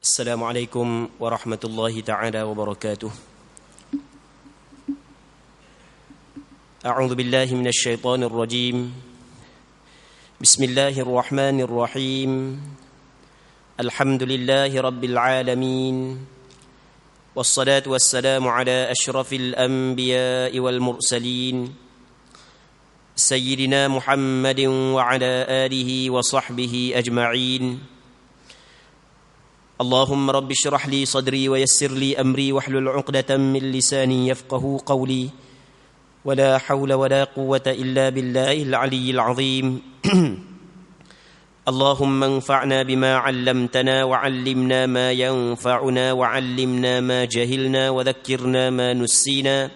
السلام عليكم ورحمة الله تعالى وبركاته. أعوذ بالله من الشيطان الرجيم. بسم الله الرحمن الرحيم. الحمد لله رب العالمين، والصلاة والسلام على أشرف الأنبياء والمرسلين سيدنا محمد وعلى آله وصحبه أجمعين. اللهم رب اشرح لي صدري ويسر لي أمري واحلل عقدة من لساني يفقه قولي، ولا حول ولا قوة إلا بالله العلي العظيم. اللهم انفعنا بما علمتنا وعلمنا ما ينفعنا وعلمنا ما جهلنا وذكرنا ما نسينا.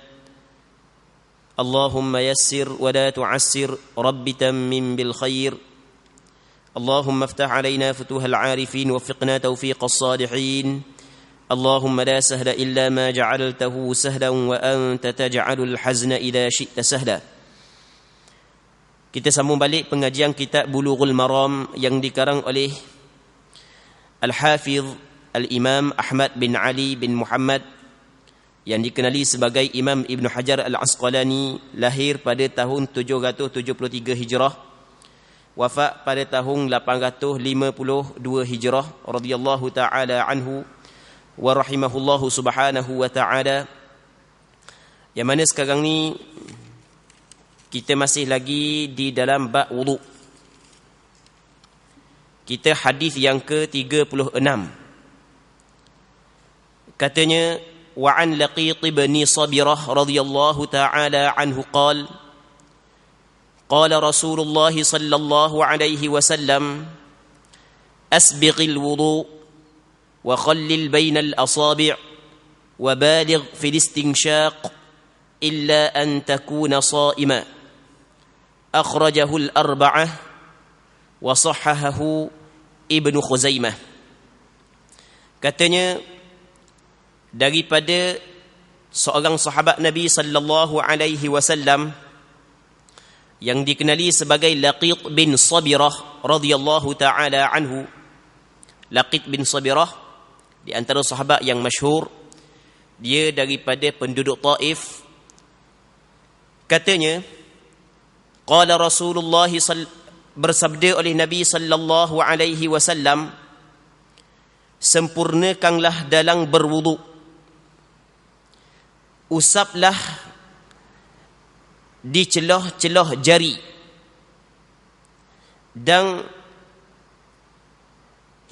اللهم يسر ولا تعسر، رب تمم بالخير. اللهم افتح علينا فتوح العارفين ووفقنا توفيق الصالحين. اللهم لا سهل إلا ما جعلته سهلا وأنت تجعل الحزن إذا شئت سهلا. Kita sambung balik pengajian kitab Bulughul Maram yang dikarang oleh Al-Hafidh Al-Imam Ahmad bin Ali bin Muhammad yang dikenali sebagai Imam Ibn Hajar Al-Asqalani, lahir pada tahun 773 Hijrah, wafat pada tahun 852 Hijrah, radhiyallahu ta'ala anhu wa rahimahullahu subhanahu wa ta'ala. Yang mana sekarang ni kita masih lagi di dalam bab wudu. Kita hadis yang ke-36. Katanya, wa an Laqit bin Sabirah radhiyallahu ta'ala anhu qala قال رسول الله صلى الله عليه وسلم أسبغ الوضوء وخلل بين الأصابع وبالغ في الاستنشاق إلا أن تكون صائما، أخرجه الأربعة وصححه ابن خزيمة. Katanya daripada seorang sahabat Nabi sallallahu alaihi wasallam yang dikenali sebagai Laqit bin Sabirah radhiyallahu ta'ala anhu. Laqit bin Sabirah di antara sahabat yang masyhur, dia daripada penduduk Taif. Katanya, qala Rasulullah bersabda oleh Nabi sallallahu alaihi wasallam, sempurnakanlah dalam berwudu, usaplah di celah-celah jari dan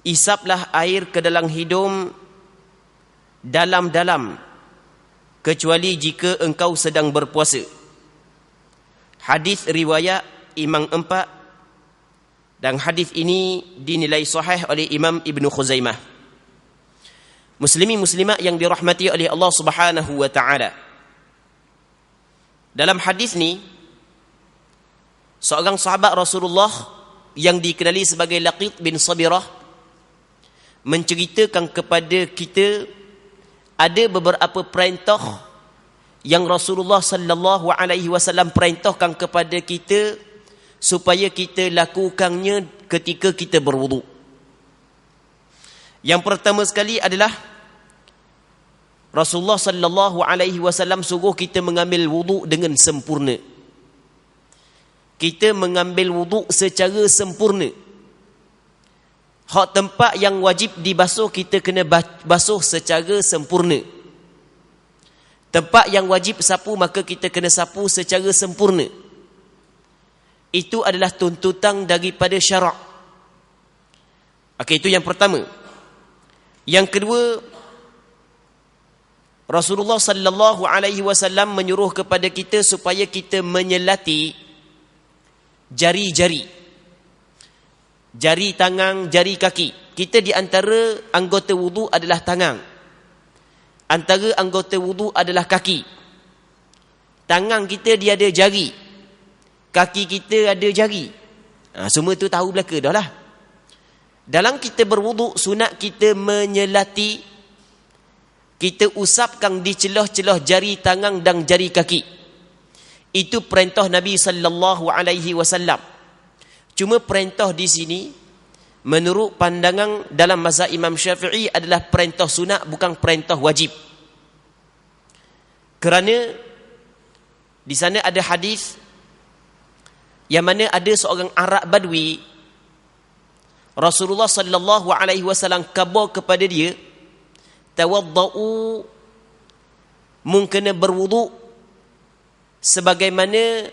isaplah air ke dalam hidung dalam-dalam, kecuali jika engkau sedang berpuasa. Hadis riwayat Imam 4 dan hadis ini dinilai sahih oleh Imam Ibn Khuzaimah. Muslimin muslimat yang dirahmati oleh Allah Subhanahu wa taala. Dalam hadis ni, seorang sahabat Rasulullah yang dikenali sebagai Laqit bin Sabirah menceritakan kepada kita ada beberapa perintah yang Rasulullah sallallahu alaihi wasallam perintahkan kepada kita supaya kita lakukannya ketika kita berwudu. Yang pertama sekali adalah Rasulullah sallallahu alaihi wasallam suruh kita mengambil wudu dengan sempurna. Kita mengambil wudu secara sempurna. Hak tempat yang wajib dibasuh kita kena basuh secara sempurna. Tempat yang wajib sapu maka kita kena sapu secara sempurna. Itu adalah tuntutan daripada syarak. Okey, itu yang pertama. Yang kedua, Rasulullah sallallahu alaihi wasallam menyuruh kepada kita supaya kita menyelati jari-jari. Jari tangan, jari kaki. Kita di antara anggota wudu adalah tangan. Antara anggota wudu adalah kaki. Tangan kita dia ada jari. Kaki kita ada jari. Semua tu tahu belaka dah lah. Dalam kita berwudu, sunat kita menyelati, kita usapkan di celah-celah jari tangan dan jari kaki. Itu perintah Nabi sallallahu alaihi wasallam. Cuma perintah di sini menurut pandangan dalam mazhab Imam Syafi'i adalah perintah sunat, bukan perintah wajib. Kerana di sana ada hadis yang mana ada seorang Arab Badui, Rasulullah sallallahu alaihi wasallam khabar kepada dia, tawaddau, mung kena berwuduk sebagaimana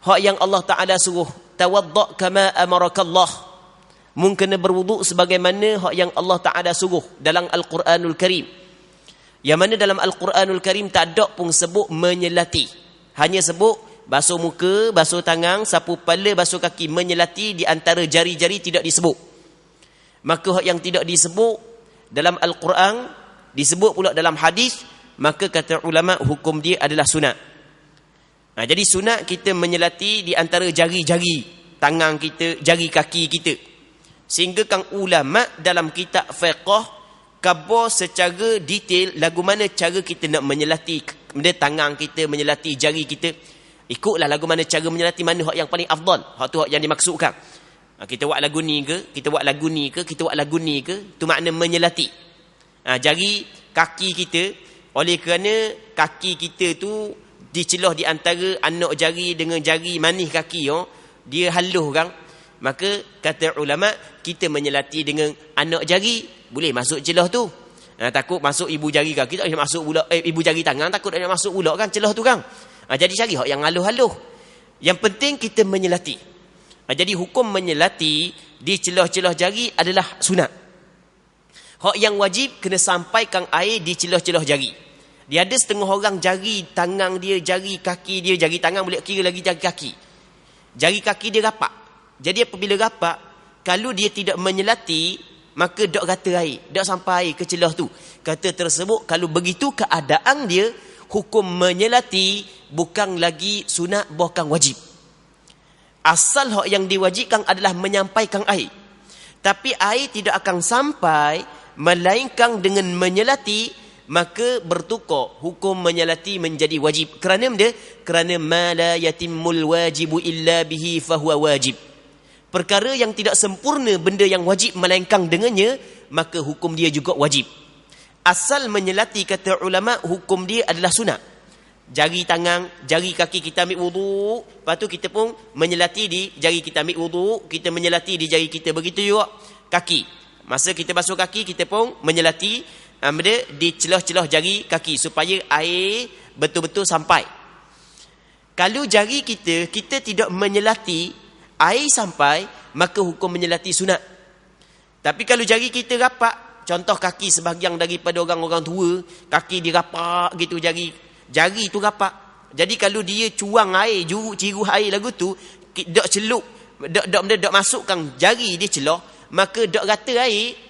hak yang Allah Taala suruh. Tawadda kama amarakallah, mung kena berwuduk sebagaimana hak yang Allah Taala suruh dalam Al-Quranul Karim. Yang mana dalam Al-Quranul Karim tak ada pun sebut menyelati, hanya sebut basuh muka, basuh tangan, sapu kepala, basuh kaki. Menyelati di antara jari-jari tidak disebut. Maka hak yang tidak disebut dalam Al-Quran disebut pula dalam hadis, maka kata ulama hukum dia adalah sunat. Jadi sunat kita menyelati di antara jari-jari tangan kita, jari kaki kita. Sehingga kang ulama dalam kitab fiqh khabar secara detail lagu mana cara kita nak menyelati tangan kita, menyelati jari kita. Ikutlah lagu mana cara menyelati, mana hak yang paling afdal, hak tu hak yang dimaksudkan. Kita buat lagu ni ke, kita buat lagu ni ke, kita buat lagu ni ke, tu makna menyelati. Jari kaki kita, oleh kerana kaki kita tu dicelah di antara anak jari dengan jari manis kaki, dia halus kan, maka kata ulama kita menyelati dengan anak jari boleh masuk celah tu. Takut masuk ibu jari kaki tak boleh masuk pula, ibu jari tangan takut nak masuk pula kan celah tu kan. Jadi cari hak yang halus-halus. Yang penting kita menyelati. Jadi hukum menyelati di celah-celah jari adalah sunat. Hak yang wajib kena sampaikan air di celah-celah jari. Dia ada setengah orang jari tangan dia, jari kaki dia, jari tangan boleh kira lagi jari kaki. Jari kaki dia rapat. Jadi apabila rapat, kalau dia tidak menyelati, maka dok rata air, dok sampai air ke celah tu. Kata tersebut, kalau begitu keadaan dia, hukum menyelati bukan lagi sunat, bukan wajib. Asal hak yang diwajibkan adalah menyampaikan air. Tapi air tidak akan sampai, melainkan dengan menyelati, maka bertukar hukum menyelati menjadi wajib. Kerana benda? Kerana ma la yatimul wajibu illa bihi fahuwa wajib. Perkara yang tidak sempurna benda yang wajib melainkan dengannya, maka hukum dia juga wajib. Asal menyelati kata ulama hukum dia adalah sunat. Jari tangan, jari kaki kita ambil wuduk, lepas tu kita pun menyelati di jari kita ambil wuduk, kita menyelati di jari kita. Begitu juga kaki. Masa kita basuh kaki, kita pun menyelati di celah-celah jari kaki supaya air betul-betul sampai. Kalau jari kita tidak menyelati, air sampai, maka hukum menyelati sunat. Tapi kalau jari kita rapat, contoh kaki sebahagian daripada orang-orang tua, kaki dia rapat gitu, jari tu rapat. Jadi kalau dia cuang air, ciru air lagu tu, dok celup, dok masukkan jari dia celah, maka dok rata air,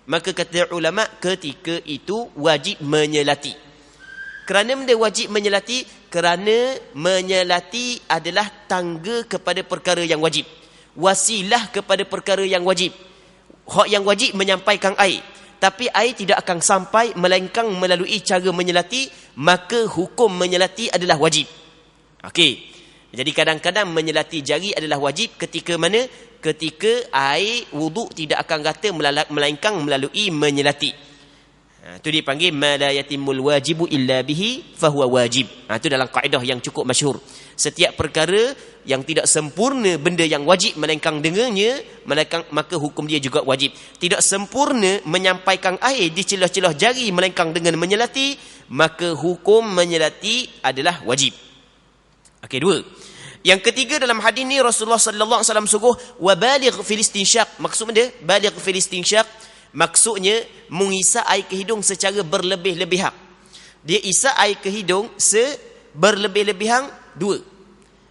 maka kata ulama ketika itu wajib menyelati. Kerana benda wajib menyelati? Kerana menyelati adalah tangga kepada perkara yang wajib, wasilah kepada perkara yang wajib. Hak yang wajib menyampaikan air, tapi air tidak akan sampai melainkan melalui cara menyelati, maka hukum menyelati adalah wajib. Okey. Jadi kadang-kadang menyelati jari adalah wajib ketika mana? Ketika air wuduk tidak akan rata melainkan melalui menyelati. Itu dipanggil ma la yatimul wajibu illa bihi fahuwa wajib. Itu dalam kaedah yang cukup masyhur. Setiap perkara yang tidak sempurna benda yang wajib melainkan dengannya, maka hukum dia juga wajib. Tidak sempurna menyampaikan air di celah-celah jari melainkan dengan menyelati, maka hukum menyelati adalah wajib. Okey, dua. Yang ketiga dalam hadis ni Rasulullah sallallahu alaihi wasallam suruh wabaligh fil istinsyaq. Maksud dia baligh fil istinsyaq, maksudnya mengisa air ke hidung secara berlebih-lebihan. Dia isa air ke hidung berlebih-lebihan dua.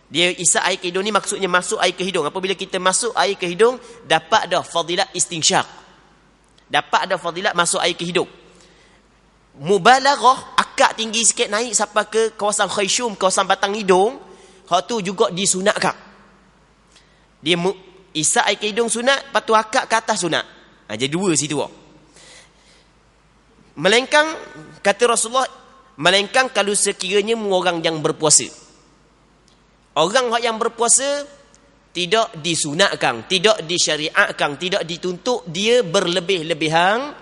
Dia isa air ke hidung ni maksudnya masuk air ke hidung. Apabila kita masuk air ke hidung, dapat dah fadilat istinsyaq. Dapat dah fadilat masuk air ke hidung. Mubalaghah, akak tinggi sikit naik sampai ke kawasan khayshum, kawasan batang hidung. Hak tu juga disunatkan. Dia isa air ke hidung sunat, lepas tu akak ke atas sunat. Jadi dua situ. Melainkan, kata Rasulullah, melainkan kalau sekiranya orang yang berpuasa. Orang yang berpuasa, tidak disunatkan, tidak disyariatkan, tidak dituntut dia berlebih-lebihan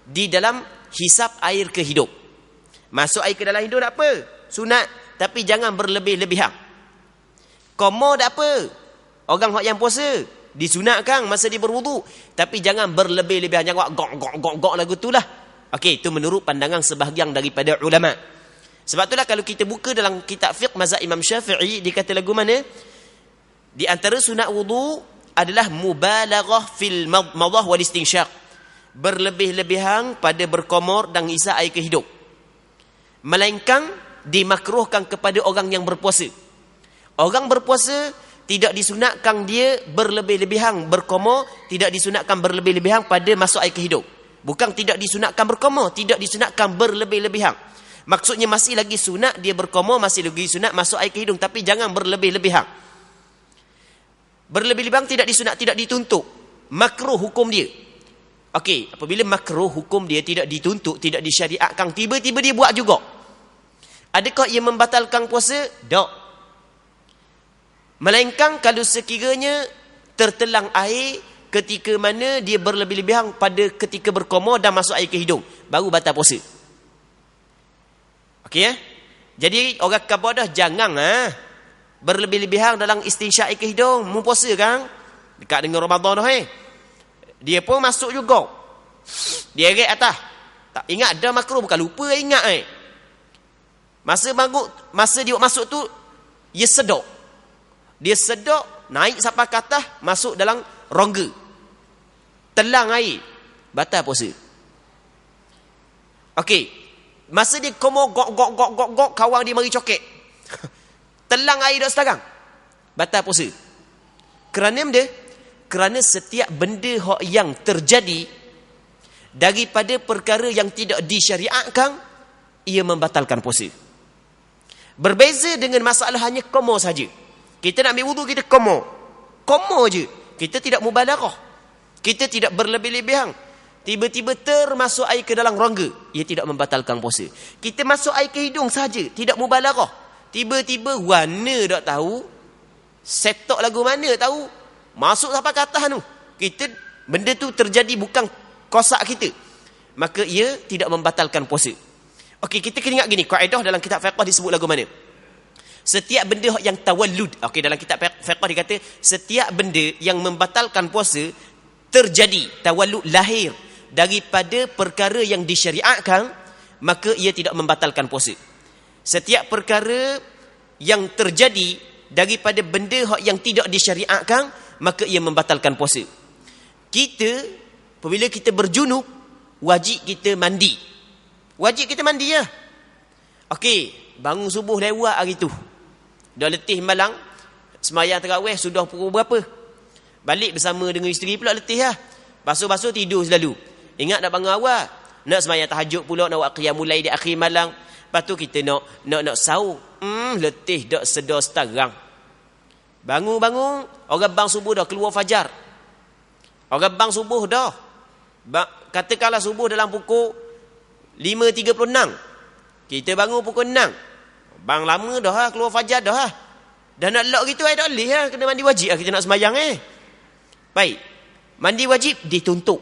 di dalam hisap air ke hidung. Masuk air ke dalam hidung tak apa, sunat, tapi jangan berlebih-lebihan. Komo tak apa, orang yang puasa disunatkan masa dia berwudu, tapi jangan berlebih-lebihan, jangan gok lagu itulah. Okey, itu menurut pandangan sebahagian daripada ulama. Sebab itulah kalau kita buka dalam kitab fiqh mazhab Imam Syafi'i, dia kata lagu mana? Di antara sunat wudu adalah mubalaghah fil madah wal istinsyaq. Berlebih-lebihan pada berkomor dan isap air ke hidung. Melainkan dimakruhkan kepada orang yang berpuasa. Orang berpuasa tidak disunatkan dia berlebih-lebihan berkomor, tidak disunatkan berlebih-lebihan pada masuk air ke hidung. Bukan tidak disunatkan berkomor, tidak disunatkan berlebih-lebihan. Maksudnya masih lagi sunat dia berkomor, masih lagi sunat masuk air ke hidung, tapi jangan berlebih-lebihan. Berlebih-lebihan tidak disunat, tidak dituntut. Makruh hukum dia. Okey, apabila makruh hukum dia tidak dituntut, tidak disyariatkan, tiba-tiba dia buat juga. Adakah ia membatalkan puasa? Tak. Melainkan kalau sekiranya tertelang air ketika mana dia berlebih-lebihan pada ketika berkomor dan masuk air ke hidung, baru batal puasa. Okey ya? Jadi orang kabadah jangan berlebih-lebihan dalam istinsyak air ke hidung. Mu puasa kan? Dekat dengan Ramadan dah dia pun masuk juga. Dia eret atas. Tak ingat dah makruh, bukan lupa ingat Masa dia masuk tu dia sedok. Dia sedok naik sampai ke atas, masuk dalam rongga. Telang air, batal puasa. Okey. Masa dia komor gok kawan dia mari cokek. Telang air dah sekarang, batal puasa. Kerana dia? Kerana setiap benda yang terjadi daripada perkara yang tidak disyariatkan, ia membatalkan puasa. Berbeza dengan masalah hanya komor saja. Kita nak ambil wudu, kita komor je. Kita tidak mubalaghah, kita tidak berlebih-lebihan. Tiba-tiba termasuk air ke dalam rongga, ia tidak membatalkan puasa. Kita masuk air ke hidung saja, tidak mubalaghah. Tiba-tiba warna tak tahu, setok lagu mana tahu, masuk sampai ke atas tu. Benda tu terjadi bukan kosak kita, maka ia tidak membatalkan puasa. Okey, kita kena ingat gini, kaedah dalam kitab fiqh disebut lagu mana? Setiap benda yang tawallud. Okey, dalam kitab fiqh dikata setiap benda yang membatalkan puasa terjadi, tawallud lahir daripada perkara yang disyariatkan, maka ia tidak membatalkan puasa. Setiap perkara yang terjadi daripada benda yang tidak disyariatkan, maka ia membatalkan puasa. Kita apabila kita berjunub, wajib kita mandi. Wajib kita mandi ya. Okey, bangun subuh lewat hari tu. Dah letih malang, sembahyang tarawih sudah pukul berapa? Balik bersama dengan isteri pula letih lah. Basuh-basuh tidur selalu. Ingat nak bangun awal, nak sembahyang tahajud pula, nak buat qiyamul lail di akhir malam. Lepas tu kita nak sahur. Letih dak sedar setarang. Bangun-bangun, orang bang subuh dah keluar fajar. Orang bang subuh dah. Katakanlah subuh dalam pukul 5.36. Kita bangun pukul 6. Bang lama dah keluar fajar dah. Dah nak lock gitu tak boleh lah. Kena mandi wajib lah kita nak sembahyang Baik. Mandi wajib dituntut.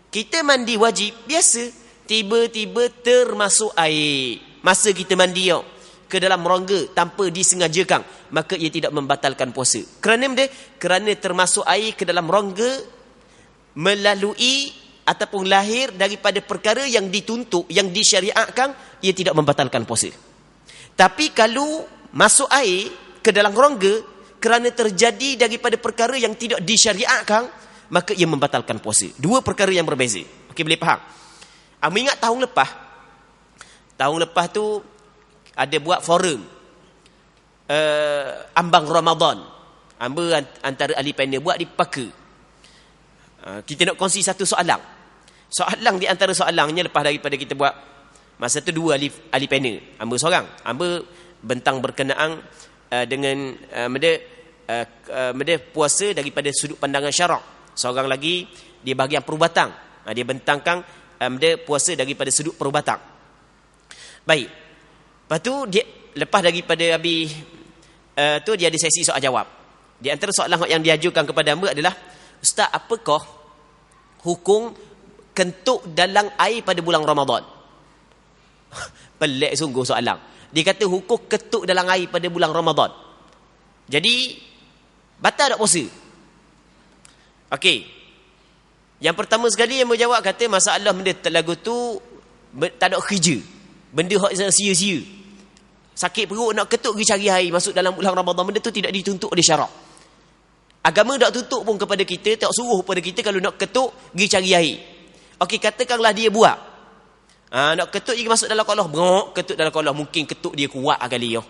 Kita mandi wajib biasa, tiba-tiba termasuk air masa kita mandi ke dalam rongga tanpa disengajakan, maka ia tidak membatalkan puasa. Kerana dia? Kerana termasuk air ke dalam rongga melalui ataupun lahir daripada perkara yang dituntut, yang disyariatkan, ia tidak membatalkan puasa. Tapi kalau masuk air ke dalam rongga kerana terjadi daripada perkara yang tidak disyariatkan, maka ia membatalkan puasa. Dua perkara yang berbeza. Okey, boleh faham? Ingat tahun lepas tu ada buat forum ambang Ramadan. Antara ahli panel buat di Paka. Kita nak kongsi satu soalan. Soalan di antara soalannya lepas daripada kita buat masa tu dua ahli panel. Hamba seorang. Hamba bentang berkenaan dengan puasa daripada sudut pandangan syarak. Seorang lagi dia bahagian perubatan. Dia bentangkan puasa daripada sudut perubatan. Baik. Lepas tu dia lepas daripada habis tu dia ada sesi soal jawab. Di antara soalan yang diajukan kepada hamba adalah, Ustaz, apakah hukum kentut dalam air pada bulan Ramadan? Pelik sungguh soalan. Dia kata hukum ketuk dalam air pada bulan Ramadan. Jadi batal tak puasa? Okey. Yang pertama sekali yang menjawab kata masalah benda lagu tu tak ada kerja. Benda hak sia-sia. Sakit perut nak ketuk pergi cari air masuk dalam bulan Ramadan, benda tu tidak dituntut oleh syarak. Agama tak tuntut pun kepada kita, tak suruh kepada kita kalau nak ketuk pergi cari air. Okey, katakanlah dia buat. Nak ketuk dia masuk dalam kolah, berok ketuk dalam kolah, mungkin ketuk dia kuat kali yo.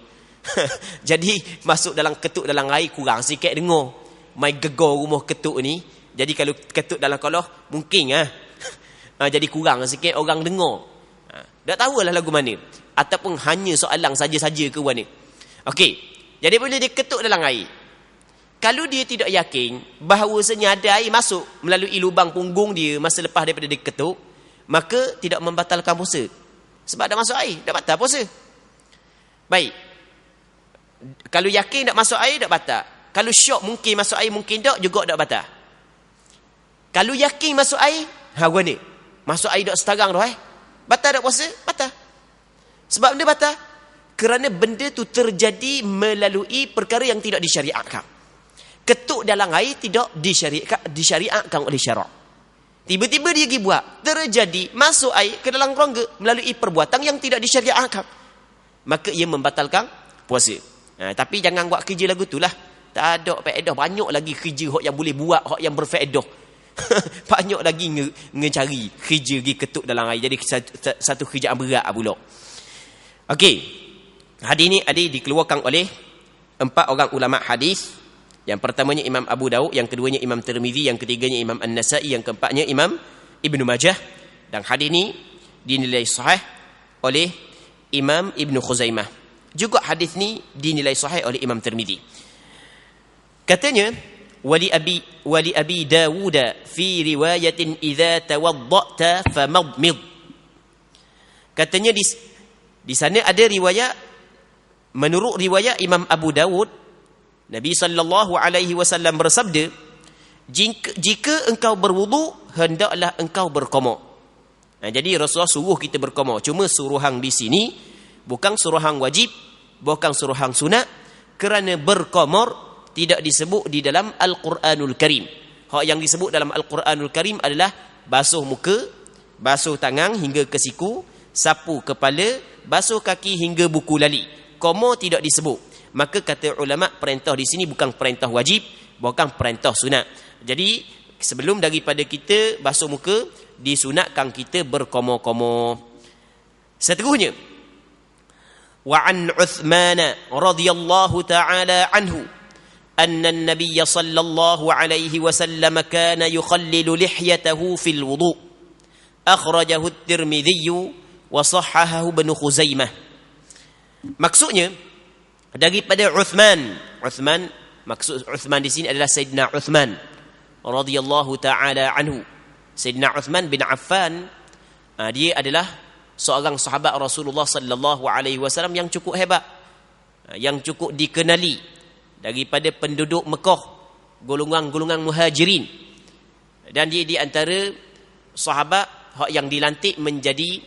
Jadi masuk dalam ketuk dalam air kurang sikit dengar. Mai gegar rumah ketuk ni. Jadi kalau ketuk dalam kolah mungkin jadi kurang sikit orang dengar. Tak tahulah lagu mana. Ataupun hanya soalan saja-saja ke buat ni. Okey. Jadi bila dia ketuk dalam air, kalau dia tidak yakin bahawasanya ada air masuk melalui lubang punggung dia masa lepas daripada dia ketuk, maka tidak membatalkan puasa. Sebab dah masuk air, dah batal puasa. Baik. Kalau yakin tak masuk air, tak batal. Kalau syok mungkin masuk air, mungkin tak, juga tak batal. Kalau yakin masuk air, gua ni. Masuk air tak setarang dah batal tak puasa? Batal. Sebab benda batal? Kerana benda tu terjadi melalui perkara yang tidak disyariatkan. Ketuk dalam air tidak disyariatkan oleh syarak. Tiba-tiba dia pergi buat, terjadi masuk air ke dalam rongga melalui perbuatan yang tidak disyariatkan, maka ia membatalkan puasa. Tapi jangan buat kerja lagu tu lah. Tak ada faedah. Banyak lagi kerja yang boleh buat, yang berfaedah. Banyak lagi ngecari kerja pergi ketuk dalam air. Jadi satu kerjaan berat pula. Okey. Hadis ni dikeluarkan oleh 4 orang ulama hadis. Yang pertamanya Imam Abu Daud, yang keduanya Imam Tirmizi, yang ketiganya Imam An-Nasa'i, yang keempatnya Imam Ibnu Majah. Dan hadis ni dinilai sahih oleh Imam Ibnu Khuzaimah. Juga hadis ni dinilai sahih oleh Imam Tirmizi. Katanya, wali Abi Dawud fi riwayatin idza tawadda'ta famadmid. Katanya di sana ada riwayat, menurut riwayat Imam Abu Dawud, Nabi SAW bersabda, jika engkau berwudu, hendaklah engkau berqamar. Jadi Rasulullah suruh kita berqamar. Cuma suruhan di sini bukan suruhan wajib, bukan suruhan sunat, kerana berqamar tidak disebut di dalam Al-Quranul Karim. Hak yang disebut dalam Al-Quranul Karim adalah basuh muka, basuh tangan hingga ke siku, sapu kepala, basuh kaki hingga buku lali. Qamar tidak disebut. Maka kata ulama, perintah di sini bukan perintah wajib, bukan perintah sunat. Jadi sebelum daripada kita basuh muka, disunatkan kita berqamar-qamar. Seterusnya, wa an Uthman radhiyallahu ta'ala anhu anna an-nabiy sallallahu alaihi wasallam kana yukhallilu lihyatahu fil wudu'. Akhrajahu at-Tirmidzi wa sahhahahu Ibnu Khuzaimah. Maksudnya daripada Uthman, maksud Uthman di sini adalah Sayyidina Uthman radhiyallahu taala anhu. Sayyidina Uthman bin Affan, dia adalah seorang sahabat Rasulullah sallallahu alaihi wasallam yang cukup hebat, yang cukup dikenali daripada penduduk Mekah, golongan-golongan Muhajirin. Dan dia di antara sahabat yang dilantik menjadi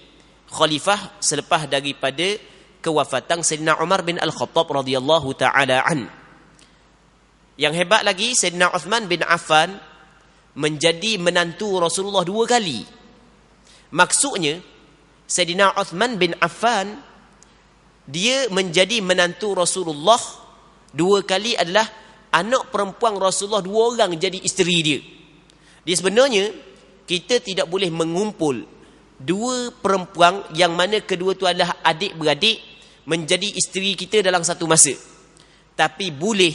khalifah selepas daripada kewafatan Sayyidina Umar bin Al-Khattab radhiyallahu taala an. Yang hebat lagi, Sayyidina Uthman bin Affan menjadi menantu Rasulullah 2 kali. Maksudnya Sayyidina Uthman bin Affan dia menjadi menantu Rasulullah 2 kali, adalah anak perempuan Rasulullah 2 orang jadi isteri dia. Dia sebenarnya kita tidak boleh mengumpul 2 perempuan yang mana kedua tu adalah adik-beradik menjadi isteri kita dalam satu masa. Tapi boleh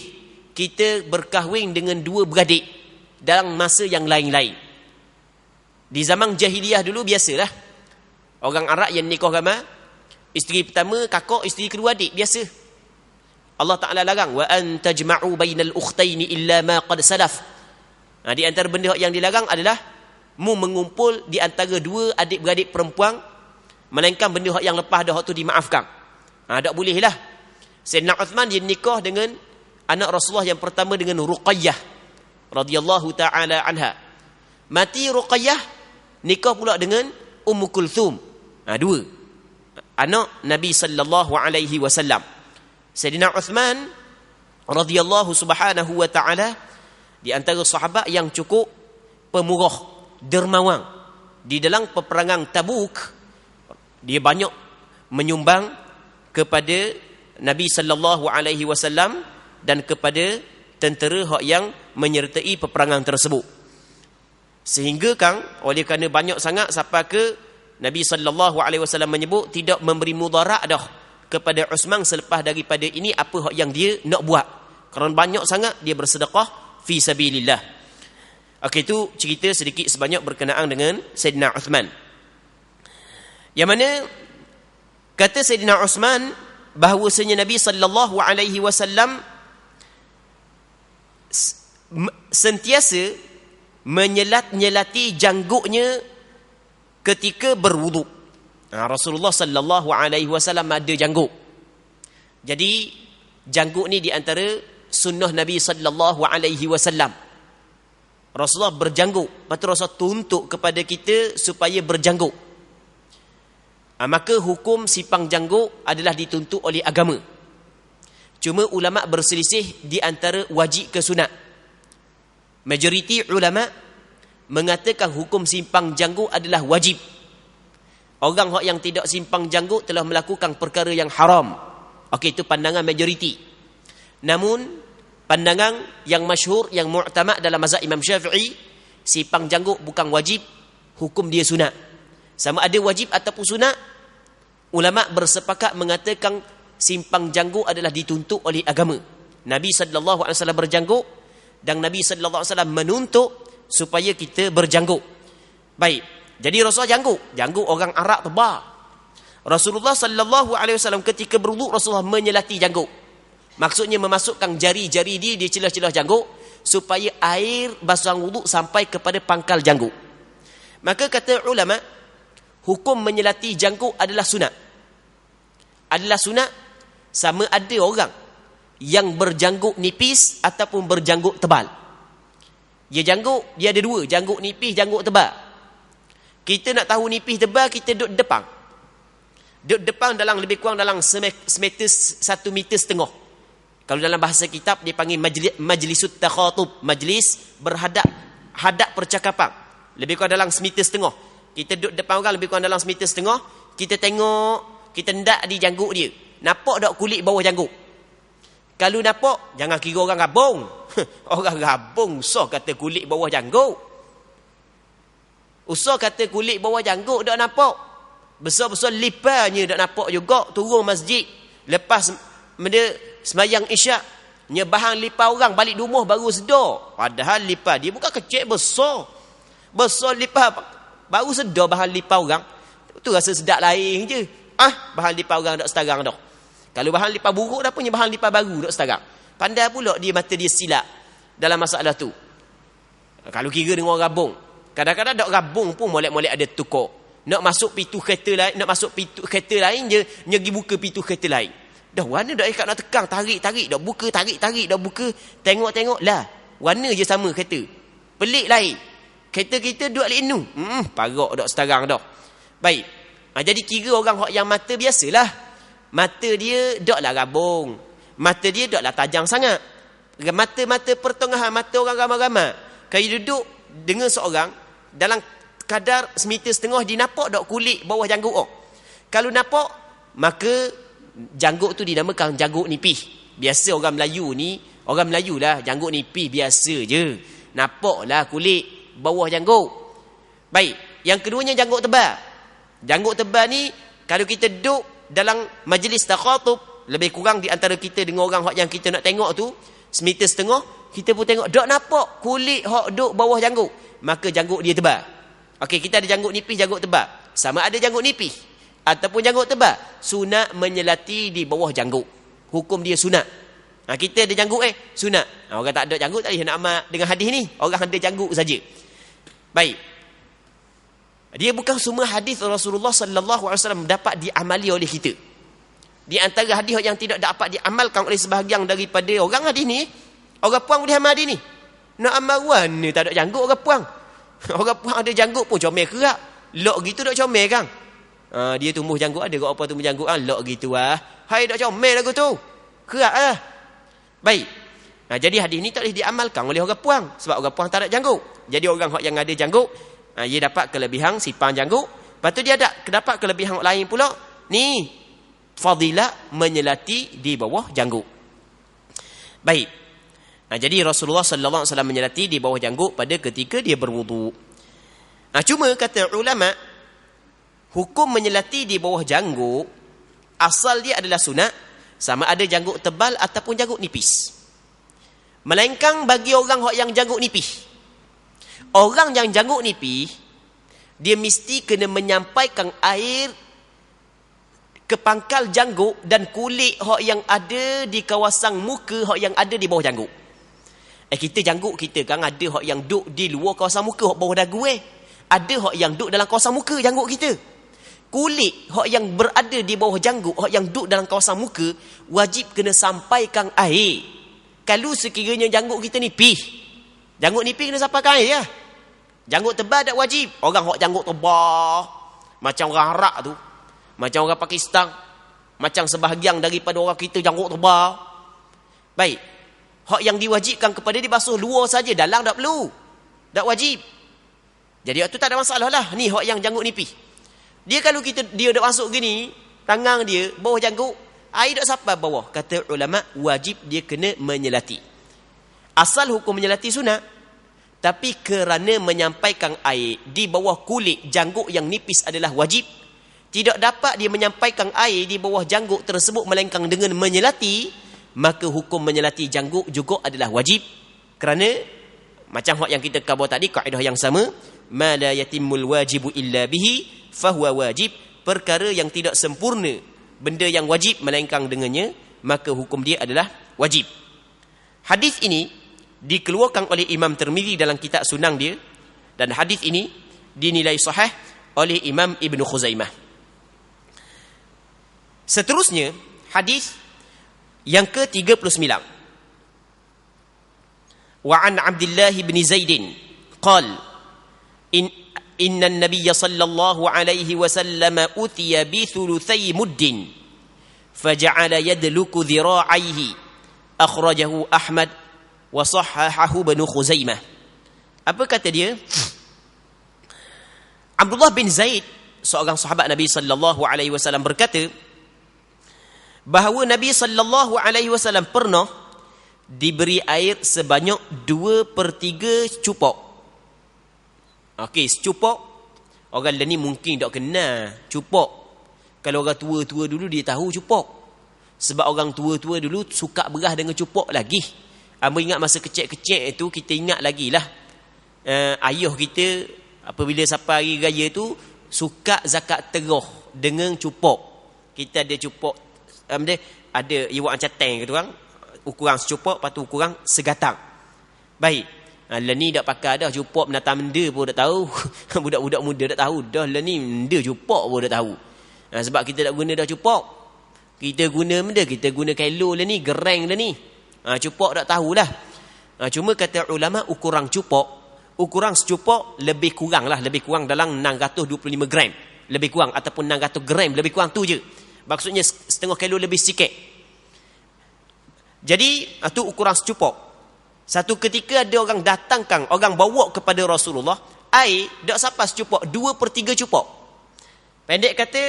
kita berkahwin dengan 2 beradik dalam masa yang lain-lain. Di zaman jahiliyah dulu biasalah. Orang Arab yang nikah ramai, isteri pertama kakak, isteri kedua adik, biasa. Allah Ta'ala larang, wa an tajma'u bainal ukhtaini illa ma qad salaf. Di antara benda yang dilarang adalah mu mengumpul di antara 2 adik-beradik perempuan, melainkan benda yang lepas dah tu dimaafkan. Tak boleh lah. Sayyidina Uthman dia nikah dengan anak Rasulullah yang pertama dengan Ruqayyah radhiyallahu taala anha. Mati Ruqayyah, nikah pula dengan Ummu Kulthum. Dua anak Nabi sallallahu alaihi wasallam. Sayyidina Uthman radhiyallahu subhanahu wa taala di antara sahabat yang cukup pemurah, dermawan. Di dalam peperangan Tabuk, dia banyak menyumbang kepada Nabi sallallahu alaihi wasallam dan kepada tentera yang menyertai peperangan tersebut. Sehingga kan oleh kerana banyak sangat sampai ke Nabi sallallahu alaihi wasallam menyebut tidak memberi mudarat dah kepada Uthman selepas daripada ini apa yang dia nak buat. Kerana banyak sangat dia bersedekah fi sabilillah. Okey, itu cerita sedikit sebanyak berkenaan dengan Sayyidina Uthman. Yang mana kata Sayyidina Uthman bahawasanya Nabi sallallahu alaihi wasallam sentiasa menyelat-nyelati jangguknya ketika berwudu. Rasulullah sallallahu alaihi wasallam ada jangguk. Jadi jangguk ni di antara sunnah Nabi sallallahu alaihi wasallam. Rasulullah berjangguk, patut Rasul tuntut kepada kita supaya berjangguk. Maka hukum sipang jangguk adalah dituntut oleh agama. Cuma ulama berselisih di antara wajib ke sunat. Majoriti ulama mengatakan hukum simpang jangguk adalah wajib. Orang yang tidak simpang jangguk telah melakukan perkara yang haram. Okey, itu pandangan majoriti. Namun pandangan yang masyhur, yang mu'tamad dalam mazhab Imam Syafi'i, simpang jangguk bukan wajib, hukum dia sunat. Sama ada wajib ataupun sunat, ulama bersepakat mengatakan simpang jangguk adalah dituntut oleh agama. Nabi sallallahu alaihi wasallam berjangguk dan Nabi sallallahu alaihi wasallam menuntut supaya kita berjangguk. Baik, jadi Rasulullah jangguk orang Arab tebal. Rasulullah sallallahu alaihi wasallam ketika berwuduk, Rasulullah menyelati jangguk. Maksudnya memasukkan jari-jari dia di celah-celah jangguk supaya air basuhan wuduk sampai kepada pangkal jangguk. Maka kata ulama, hukum menyelati jangguk adalah sunat. Adalah sunat sama ada orang yang berjangguk nipis ataupun berjangguk tebal. Dia jangguk, dia ada dua, jangguk nipis, jangguk tebal. Kita nak tahu nipis tebal, kita duduk depan. Duduk depan dalam lebih kurang dalam 1 meter setengah. Kalau dalam bahasa kitab dia panggil majlisut takhatub, majlis hadap percakapan. Lebih kurang dalam 1,5 meter. Kita duduk depan orang lebih kurang dalam 1,5 meter. Kita tengok, kita hendak di jangguk dia. Nampak tak kulit bawah jangguk? Kalau nampak, jangan kira orang gabung. Orang gabung usah kata kulit bawah jangguk. Usah kata kulit bawah jangguk tak nampak. Besar-besar lipanya tak nampak juga. Turun masjid, lepas sembahyang isyak, nyebahan lipa orang balik rumah baru sedar. Padahal lipa dia bukan kecil, besar. Besar lipa baru sedar bahan lipa orang. Tu rasa sedap lain je. Bahan lipa orang tak setarang dah. Kalau bahan lipa buruk dah punya bahan lipa baru tak setarang. Pandai pula dia mata dia silap dalam masalah tu. Kalau kira dengan orang gabung, kadang-kadang tak gabung pun molek-molek ada tukar. Nak masuk pintu kereta lain, nak masuk pintu kereta lain je, pergi buka pintu kereta lain. Dah warna dah ikat nak tekan, tarik, dah buka, tarik, dah buka, tengok lah. Warna je sama kereta. Pelik lain. Kereta kita duduk alik nu. Parak dah setarang dah. Baik. Jadi kira orang yang mata biasalah. Mata dia daklah rabung. Mata dia daklah tajam sangat. Mata-mata pertengahan, mata orang ramai-ramai. Kalau duduk dengan seorang dalam kadar 1,5 meter, dia nampak tak kulit bawah jangguk? Kalau nampak, maka jangguk tu dinamakan jangguk nipis. Biasa orang Melayu ni, orang Melayu lah, jangguk nipis biasa je. Nampaklah kulit bawah jangguk. Baik, yang keduanya jangguk tebal. Jangguk tebal ni, kalau kita duduk dalam majlis takhatub, lebih kurang di antara kita dengan orang yang kita nak tengok tu 1,5 meter, kita pun tengok tak nampak kulit hak duk bawah jangguk, maka jangguk dia tebal. Okey, kita ada jangguk nipis, jangguk tebal. Sama ada jangguk nipis ataupun jangguk tebal, sunat menyelati di bawah jangguk. Hukum dia sunat. Kita ada jangguk sunat. Orang tak ada jangguk tak boleh nak amat dengan hadis ni. Orang ada jangguk saja. Baik. Dia bukan semua hadis Rasulullah sallallahu alaihi wasallam dapat diamali oleh kita. Di antara hadis yang tidak dapat diamalkan oleh sebahagian daripada orang hadis ni, orang puang boleh amal hadis ni. Nak amal ni tak ada janggut orang puang. Orang puang ada janggut pun comel kerak. Lok gitu tak comel kan? Dia tumbuh janggut ada kat apa tumbuh janggut lok gitu Hai tak comel lagu tu. Kerak Baik. Jadi hadis ni tak boleh diamalkan oleh orang puang sebab orang puang tak ada janggut. Jadi orang yang ada janggut, dia dapat kelebihan sipang janggut. Lepas tu dia dapat kelebihan lain pula. Ni fadilah menyelati di bawah janggut. Baik. Jadi Rasulullah sallallahu alaihi wasallam menyelati di bawah janggut pada ketika dia berwudu. Cuma kata ulama, hukum menyelati di bawah janggut asal dia adalah sunat, sama ada janggut tebal ataupun janggut nipis. Melainkan bagi orang yang janggut nipis. Orang yang janggut nipis, dia mesti kena menyampaikan air ke pangkal janggut dan kulit yang ada di kawasan muka yang ada di bawah janggut. Kita janggut kita kan ada yang duduk di luar kawasan muka bawah dagu Ada yang duduk dalam kawasan muka janggut kita. Kulit yang berada di bawah janggut, yang duduk dalam kawasan muka, wajib kena sampaikan air. Kalau sekiranya janggut kita nipis, janggut nipis kena sampaikan air Janggut tebal tak wajib. Orang janggut tebal macam orang Arab tu, macam orang Pakistan, macam sebahagian daripada orang kita janggut tebal. Baik. Yang diwajibkan kepada dia basuh luar saja, dalam tak perlu. Tak wajib. Jadi waktu tak ada masalah lah. Ni yang janggut nipis. Dia kalau dia dah masuk gini, tangan dia bawah janggut, air tak sampai bawah. Kata ulama, wajib dia kena menyelati. Asal hukum menyelati sunat, tapi kerana menyampaikan air di bawah kulit janggut yang nipis adalah wajib, tidak dapat dia menyampaikan air di bawah janggut tersebut melainkan dengan menyelati, maka hukum menyelati janggut juga adalah wajib. Kerana macam yang kita khabar tadi, kaedah yang sama, ma la yatimul wajibu illa bihi fahuwa wajib. Perkara yang tidak sempurna, benda yang wajib melainkan dengannya, maka hukum dia adalah wajib. Hadis ini dikeluarkan oleh Imam Tirmizi dalam kitab Sunan dia, dan hadis ini dinilai sahih oleh Imam Ibn Khuzaimah. Seterusnya hadis yang ke-39. Wa an Abdullah bin Zaid qal inna an-nabiy sallallahu alaihi wasallam utiya bi thuluthi muddin faja'ala yadluku dhira'aihi akhrajahu Ahmad wa sahhahahu Ibn Khuzaimah. Apa kata dia? Abdullah bin Zaid, seorang sahabat Nabi sallallahu alaihi wasallam berkata bahawa Nabi sallallahu alaihi wasallam pernah diberi air sebanyak 2/3 cupok. Okey, secupok. Orang ni mungkin tak kenal cupok. Kalau orang tua-tua dulu dia tahu cupok. Sebab orang tua-tua dulu suka beras dengan cupok lagi. Amba ingat masa kecil-kecil itu, kita ingat lagi lah. Ayah kita apabila sampai hari raya tu suka zakat terah dengan cupok. Kita ada cupok, ada iwak cateng kata orang, ukuran secupok, lepas tu ukuran segatang. Baik. Lah ni dak pakai dah cupok menatang menda pun dak tahu. Budak-budak muda dak tahu dah lah ni menda cupok pun dak tahu. Sebab kita tak guna dah cupok. Kita guna benda, kita guna kilo lah ni, gereng lah ni. Cupok tak tahulah. Cuma kata ulama ukuran cupok, ukuran secupok lebih kurang dalam 625 gram. Lebih kurang ataupun 600 gram, lebih kurang tu je. Maksudnya setengah kilo lebih sikit. Jadi itu ukuran secupok. Satu ketika ada orang datangkan, orang bawa kepada Rasulullah air, tak sampai secupok, 2/3 cupok. Pendek kata,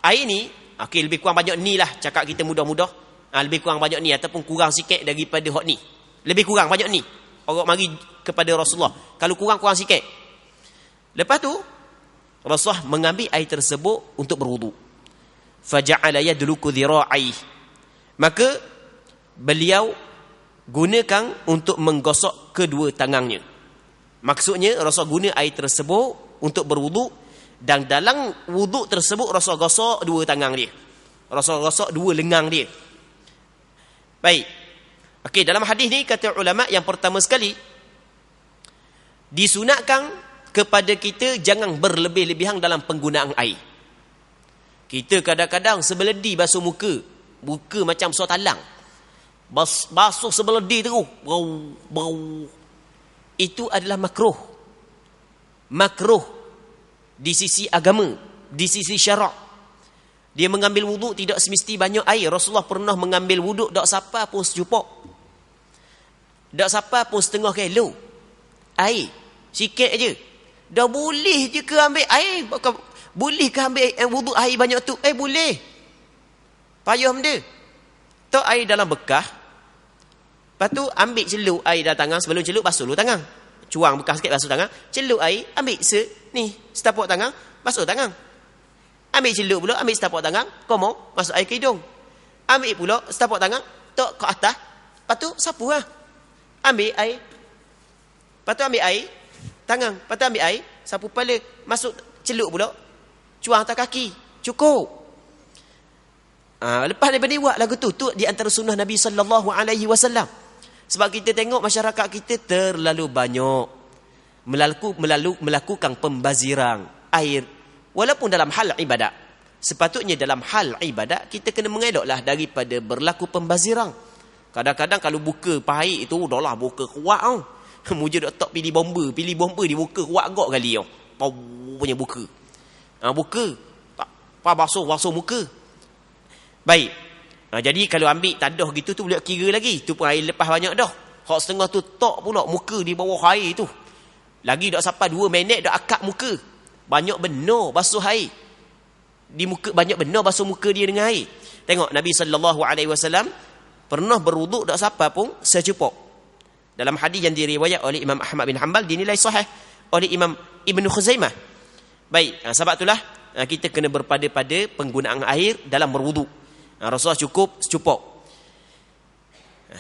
air ni, okey, lebih kurang banyak ni lah, cakap kita mudah-mudah. Lebih kurang banyak ni ataupun kurang sikit daripada hot ni. Lebih kurang banyak ni. Orang mari kepada Rasulullah. Kalau kurang sikit. Lepas tu Rasulullah mengambil air tersebut untuk berwudu. Faja'ala yadluku dhira'ai. Maka beliau gunakan untuk menggosok kedua tangannya. Maksudnya Rasul guna air tersebut untuk berwudu, dan dalam wudu tersebut Rasul gosok dua tangan dia. Rasul gosok dua lengan dia. Baik. Okey, dalam hadis ni kata ulama yang pertama sekali disunatkan kepada kita jangan berlebih-lebihan dalam penggunaan air. Kita kadang-kadang sebeledi basuh muka. Muka macam besar talang. Basuh sebeledi terus. Bau. Itu adalah makruh. Makruh di sisi agama, di sisi syarak. Dia mengambil wuduk tidak semesti banyak air. Rasulullah pernah mengambil wuduk tak siapa pun secupok. Tak siapa pun setengah kilo air. Sikit je. Dah boleh je ke ambil air? Boleh ke ambil wuduk air banyak tu? Boleh. Payah benda. Tok air dalam bekah. Lepas tu ambil celup air dalam tangan. Sebelum celup basuh dulu tangan. Cuang bekah sikit basuh tangan. Celup air. Ambil setapak tangan. Basuh tangan. Ambil celup pula. Ambil setapak tangan. Komong. Masuk air ke hidung. Ambil pula setapak tangan. Tok ke atas. Lepas tu sapu lah. Ambil air. Lepas tu ambil air. Tangan. Lepas tu ambil air. Sapu kepala. Masuk celup pula. Cuang atas kaki. Cukup. Lepas daripada buat lagu tu di antara sunnah Nabi SAW. Sebab kita tengok masyarakat kita terlalu banyak melakukan pembaziran air. Walaupun dalam hal ibadat. Sepatutnya dalam hal ibadat kita kena mengelaklah daripada berlaku pembaziran. Kadang-kadang kalau buka pahit itu dah lah buka kuat tau. Muja dak tak pilih bomba dia buka kuat gak kali tau. Punya buka. Buka. Pak basuh muka. Baik. Jadi kalau ambil tadah gitu tu boleh kira lagi. Tu pun air lepas banyak dah. Hak setengah tu tok pula muka di bawah air tu. Lagi dak sampai 2 minit dak akak muka. Banyak benar basuh air. Di muka banyak benar basuh muka dia dengan air. Tengok Nabi SAW pernah berwuduk dak sampai pun secupok. Dalam hadis yang diriwayat oleh Imam Ahmad bin Hanbal dinilai sahih oleh Imam Ibn Khuzaimah. Baik, sebab itulah kita kena berpada-pada penggunaan air dalam berwuduk. Rasulullah cukup secupok.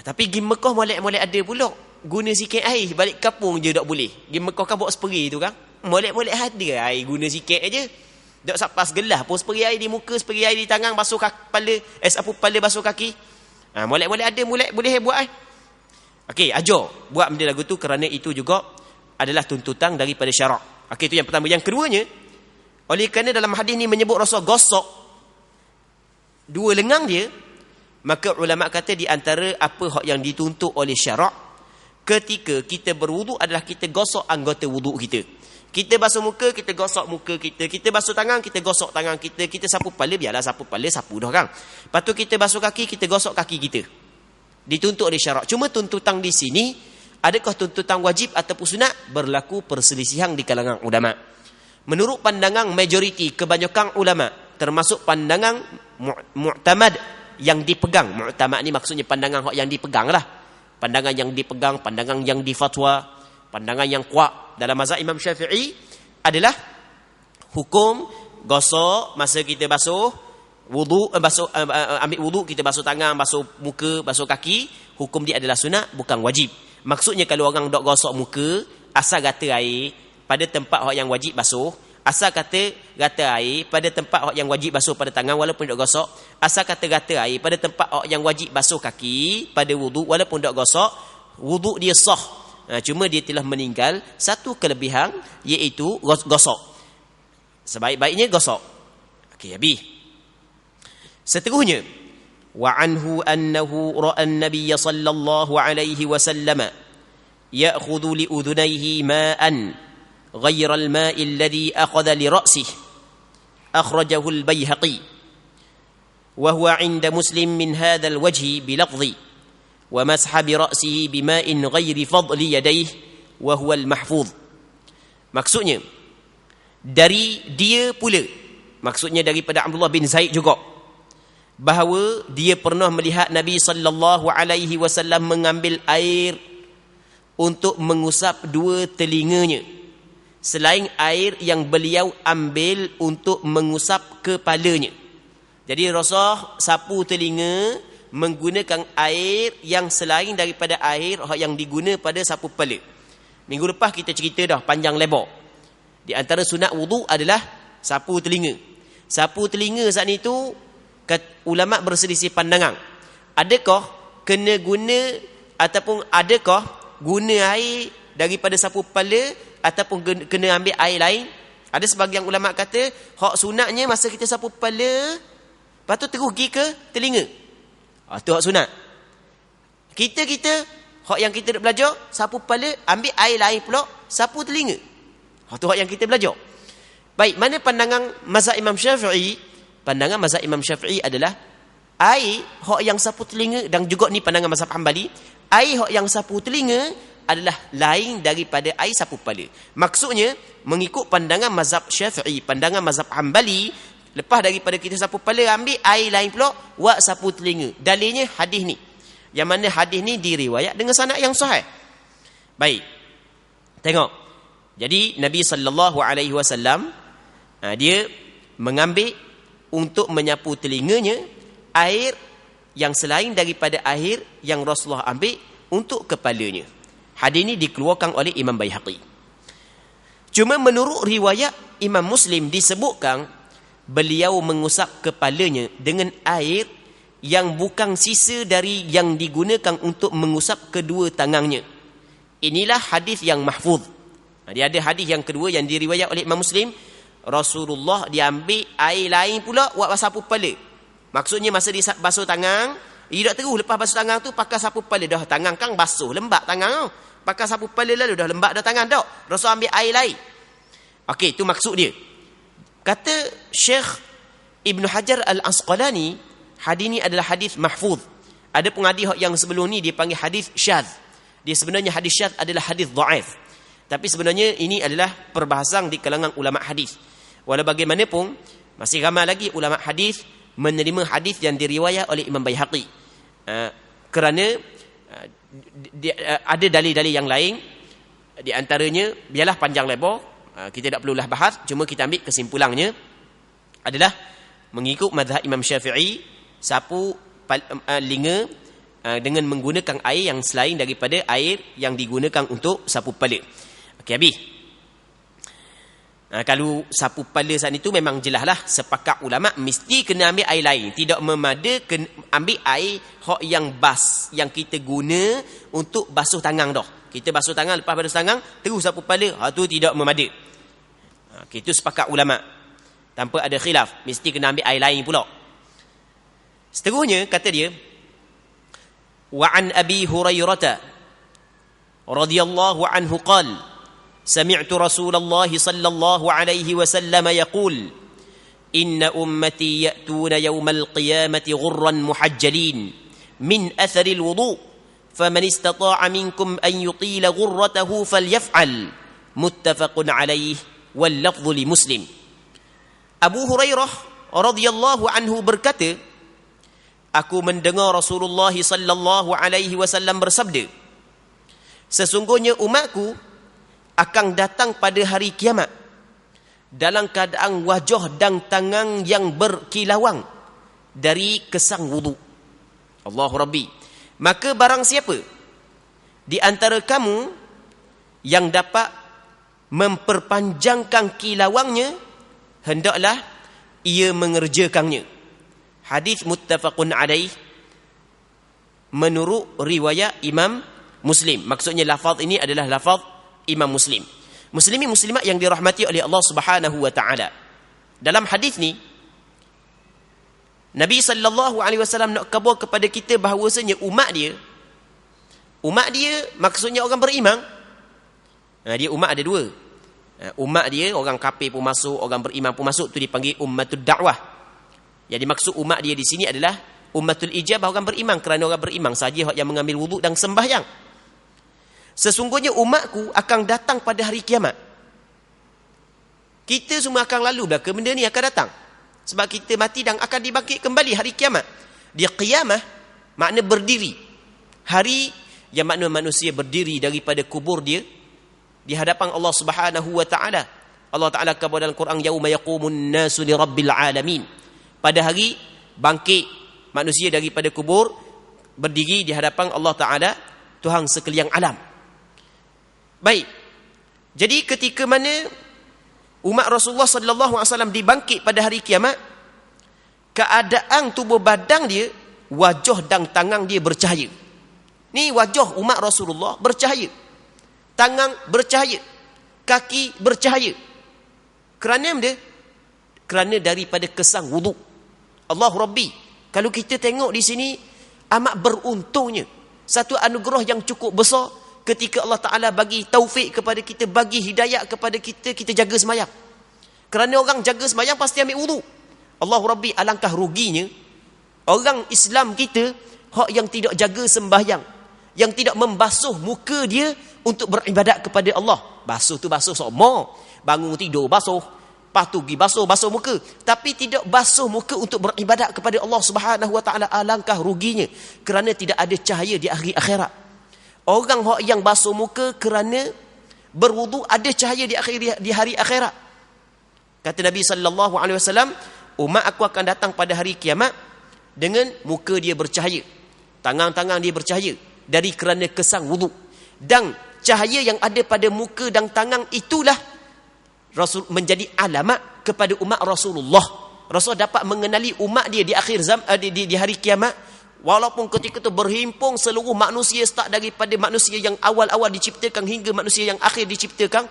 Tapi pergi Mekah molek-molek ada pula. Guna sikit air, balik kampung je tak boleh. Pergi Mekah kan bawa spray tu kan. Molek-molek ada air, guna sikit aja. Tak sapas gelas pun spray air di muka, spray air di tangan, basuh kepala, sapu kepala basuh kaki. Molek-molek ada, boleh buat Okey, ajar buat benda lagu tu kerana itu juga adalah tuntutan daripada syarak. Okey, itu yang pertama. Yang keduanya, oleh kerana dalam hadis ni menyebut Rasul gosok dua lengan dia, maka ulama kata di antara apa hak yang dituntut oleh syarak ketika kita berwuduk adalah kita gosok anggota wuduk kita. Kita basuh muka, kita gosok muka kita. Kita basuh tangan, kita gosok tangan kita. Kita sapu kepala, biarlah sapu kepala, sapu dah kan. Lepas tu kita basuh kaki, kita gosok kaki kita. Dituntut oleh syarak. Cuma tuntutan di sini, adakah tuntutan wajib ataupun sunat? Berlaku perselisihan di kalangan ulama. Menurut pandangan majoriti, kebanyakan ulama, termasuk pandangan mu'tamad yang dipegang. Mu'tamad ni maksudnya pandangan yang dipegang lah. Pandangan yang dipegang, pandangan yang difatwa, pandangan yang kuat dalam mazhab Imam Syafi'i adalah hukum gosok masa kita basuh wuduk, ambil wuduk, kita basuh tangan, basuh muka, basuh kaki, hukum dia adalah sunat, bukan wajib. Maksudnya kalau orang dok gosok muka, asal gata air pada tempat yang wajib basuh, asal kata gata air pada tempat yang wajib basuh pada tangan walaupun dok gosok, asal kata gata air pada tempat yang wajib basuh kaki pada wuduk walaupun dok gosok, wuduk dia sah. Cuma dia telah meninggal satu kelebihan, iaitu gosok. Sebaik-baiknya gosok. Okey, habis. Seterusnya, wa anhu annahu ra'a an-nabiy sallallahu alaihi wasallam ya'khudhu li udhunayhi ma'an ghayra al-ma'i alladhi akhadha li ra'sihi akhrajahu al-Baihaqi wa huwa 'inda Muslim min hadha al-wajhi bi lafdhi wa masha bi ra'sihi bima'in ghairi fadli yadayhi wa huwa al-mahfuz. Maksudnya dari dia pula, maksudnya daripada Abdullah bin Zaid juga, bahawa dia pernah melihat Nabi sallallahu alaihi wasallam mengambil air untuk mengusap dua telinganya selain air yang beliau ambil untuk mengusap kepalanya. Jadi Rasul sapu telinga menggunakan air yang selain daripada air yang diguna pada sapu kepala. Minggu lepas kita cerita dah panjang lebar. Di antara sunat wudu adalah sapu telinga. Sapu telinga saat ni tu ulama berselisih pandangan. Adakah kena guna ataupun adakah guna air daripada sapu kepala ataupun kena ambil air lain? Ada sebagian ulama kata hak sunatnya masa kita sapu kepala, lepas tu terus pergi ke telinga. Tu hak sunat. Kita hak yang kita nak belajar, sapu kepala, ambil air lain pula, sapu telinga. Tu hak yang kita belajar. Baik, mana pandangan mazhab Imam Syafi'i? Pandangan mazhab Imam Syafi'i adalah air hak yang sapu telinga, dan juga ni pandangan mazhab Hambali, air hak yang sapu telinga adalah lain daripada air sapu kepala. Maksudnya mengikut pandangan mazhab Syafi'i, pandangan mazhab Hambali, lepas daripada kita sapu kepala, ambil air lain pula buat sapu telinga. Dalilnya hadis ni. Yang mana hadis ni diriwayat dengan sanad yang sahih. Baik. Tengok. Jadi Nabi SAW dia mengambil untuk menyapu telinganya air yang selain daripada air yang Rasulullah ambil untuk kepalanya. Hadis ini dikeluarkan oleh Imam Baihaqi. Cuma menurut riwayat Imam Muslim disebutkan beliau mengusap kepalanya dengan air yang bukan sisa dari yang digunakan untuk mengusap kedua tangannya. Inilah hadis yang mahfuz. Dia ada hadis yang kedua yang diriwayat oleh Imam Muslim. Rasulullah diambil air lain pula buat sapu kepala. Maksudnya masa dia basuh tangan, dia tak terus lepas basuh tangan tu pakai sapu kepala. Dah tangan kan basuh, lembab tangan tu. Pakai sapu kepala lalu dah lembab dah tangan dah. Rasul ambil air lain. Okey, itu maksud dia. Kata Syekh Ibn Hajar Al-Asqalani, hadis ni adalah hadis mahfuz. Ada pun hadis yang sebelum ni dia panggil hadis syadz. Dia sebenarnya hadis syadz adalah hadis dhaif. Tapi sebenarnya ini adalah perbahasan di kalangan ulama hadis. Walau bagaimanapun masih ramai lagi ulama hadis menerima hadis yang diriwayat oleh Imam Baihaqi. Kerana ada dalil-dalil yang lain, di antaranya biarlah panjang lebar, kita tak perlulah bahas, cuma kita ambil kesimpulannya adalah mengikut mazhab Imam Syafi'i, sapu linga dengan menggunakan air yang selain daripada air yang digunakan untuk sapu kepala. Okey, habis. Kalau sapu kepala saat itu memang jelaslah sepakat ulama mesti kena ambil air lain, tidak memada kena ambil air hak yang yang kita guna untuk basuh tangan dah. Kita basuh tangan, lepas basuh tangan terus sapu kepala, tu tidak memada. Itu sepakat ulama tanpa ada khilaf, mesti kena ambil air lain pula. Seterusnya kata dia, wa an Abi Hurairah radhiyallahu anhu qala سمعت رسول الله صلى الله عليه وسلم يقول إن أمتي يأتون يوم القيامة غرا محجلين من أثر الوضوء فمن استطاع منكم أن يطيل غرته فليفعل متفق عليه واللفظ لمسلم. Abu Hurairah radhiyallahu anhu berkata, aku mendengar Rasulullah sallallahu alaihi wasallam bersabda, sesungguhnya umatku akan datang pada hari kiamat dalam keadaan wajah dan tangan yang berkilauan dari kesang wudu. Allahu Rabbi. Maka barang siapa di antara kamu yang dapat memperpanjangkan kilauannya, hendaklah ia mengerjakannya. Hadis muttafaqun alaih menurut riwayat Imam Muslim. Maksudnya lafaz ini adalah lafaz Imam Muslim. Muslimin muslimat yang dirahmati oleh Allah Subhanahu wa taala. Dalam hadis ni Nabi sallallahu alaihi wasallam nak khabar kepada kita bahawasanya umat dia maksudnya orang beriman. Dia umat ada dua. Umat dia orang kafir pun masuk, orang beriman pun masuk, tu dipanggil ummatud da'wah. Yang dimaksud umat dia di sini adalah ummatul ijabah, orang beriman, kerana orang beriman saja yang mengambil wuduk dan sembahyang. Sesungguhnya umatku akan datang pada hari kiamat. Kita semua akan lalu belaka benda ni akan datang. Sebab kita mati dan akan dibangkit kembali hari kiamat. Dia qiyamah makna berdiri. Hari yang makna manusia berdiri daripada kubur dia di hadapan Allah Subhanahu wa taala. Allah Taala kata dalam Quran, yauma yaqumun nasu li rabbil alamin. Pada hari bangkit manusia daripada kubur, berdiri di hadapan Allah Taala, Tuhan sekalian alam. Baik. Jadi ketika mana umat Rasulullah sallallahu alaihi wasallam dibangkit pada hari kiamat, keadaan tubuh badan dia, wajah dan tangan dia bercahaya. Ni wajah umat Rasulullah bercahaya. Tangan bercahaya. Kaki bercahaya. Kerana benda? Kerana daripada kesang wudu. Allah Rabbi. Kalau kita tengok di sini, amat beruntungnya. Satu anugerah yang cukup besar ketika Allah Ta'ala bagi taufik kepada kita, bagi hidayah kepada kita, kita jaga sembahyang. Kerana orang jaga sembahyang pasti ambil wudu. Allah Rabbi, alangkah ruginya orang Islam kita hak yang tidak jaga sembahyang, yang tidak membasuh muka dia untuk beribadat kepada Allah. Basuh tu basuh semua, bangun tidur basuh, lepas tu pergi basuh muka, tapi tidak basuh muka untuk beribadat kepada Allah Subhanahu Wa Taala. Alangkah ruginya, kerana tidak ada cahaya di hari akhirat. Orang hak yang basuh muka kerana berwudu ada cahaya di hari akhirat. Kata Nabi sallallahu alaihi wasallam, umat aku akan datang pada hari kiamat dengan muka dia bercahaya, tangan-tangan dia bercahaya dari kerana kesang wudu. Dan cahaya yang ada pada muka dan tangan itulah Rasul menjadi alamat kepada umat Rasulullah. Rasul dapat mengenali umat dia di akhir zaman, di hari kiamat. Walaupun ketika itu berhimpun seluruh manusia, start daripada manusia yang awal-awal diciptakan hingga manusia yang akhir diciptakan,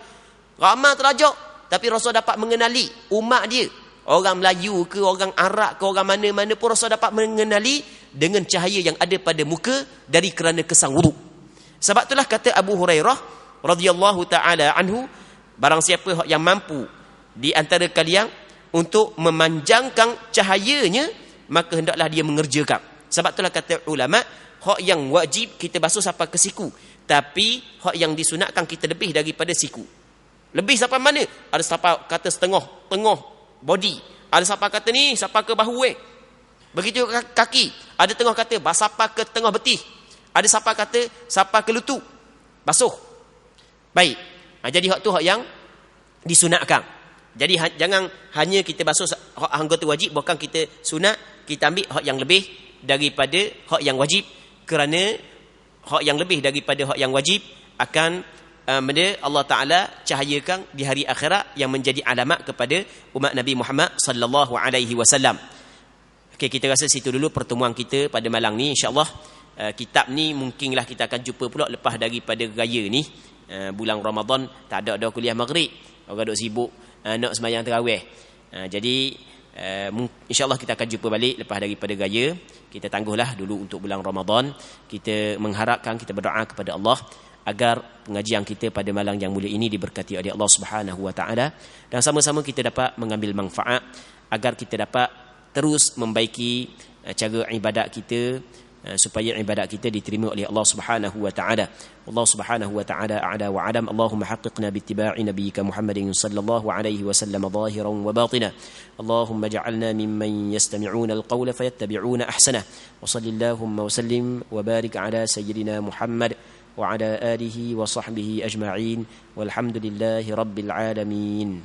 ramai terajak, tapi Rasul dapat mengenali umat dia. Orang Melayu ke, orang Arab ke, orang mana-mana pun Rasul dapat mengenali dengan cahaya yang ada pada muka dari kerana kesang wudu. Sebab itulah kata Abu Hurairah radhiyallahu taala anhu, barang siapa yang mampu di antara kalian untuk memanjangkan cahayanya, maka hendaklah dia mengerjakan. Sebab itulah kata ulama, hak yang wajib kita basuh sampai ke siku, tapi hak yang disunatkan kita lebih daripada siku. Lebih sampai mana? Ada siapa kata tengah body, ada siapa kata ni sampai ke bahu. Begitu kaki, ada tengah kata sampai ke tengah betih, ada siapa kata sampai ke lutut. Basuh. Baik. Jadi hak tu hak yang disunatkan. Jadi jangan hanya kita basuh hak anggota wajib, bukan kita sunat, kita ambil hak yang lebih daripada hak yang wajib, kerana hak yang lebih daripada hak yang wajib akan benda Allah Ta'ala cahayakan di hari akhirat yang menjadi alamat kepada umat Nabi Muhammad sallallahu alaihi wasallam. Okey, kita rasa situ dulu pertemuan kita pada malam ni, insya-Allah. Kitab ni mungkinlah kita akan jumpa pula lepas daripada raya ni. Bulan Ramadan tak ada kuliah maghrib, orang duk sibuk nak sembahyang tarawih. Jadi insya-Allah kita akan jumpa balik lepas daripada raya. Kita tangguhlah dulu untuk bulan Ramadan. Kita mengharapkan, kita berdoa kepada Allah agar pengajian kita pada malam yang mulia ini diberkati oleh Allah Subhanahu Wa Taala, dan sama-sama kita dapat mengambil manfaat agar kita dapat terus membaiki cara ibadat kita, supaya ibadat kita diterima oleh Allah Subhanahu wa taala. Allah Subhanahu wa taala a'la wa adam. Allahumma haqqiqna bittiba'i nabiyyika Muhammadin sallallahu alaihi wasallam zahiran wa batina. Allahumma ij'alna mimman yastami'una al-qawla fayattabi'una ahsana. Wa sallallahu wa sallim wa barik ala sayyidina Muhammad wa ala alihi wa sahbihi ajma'in. Walhamdulillahi rabbil alamin.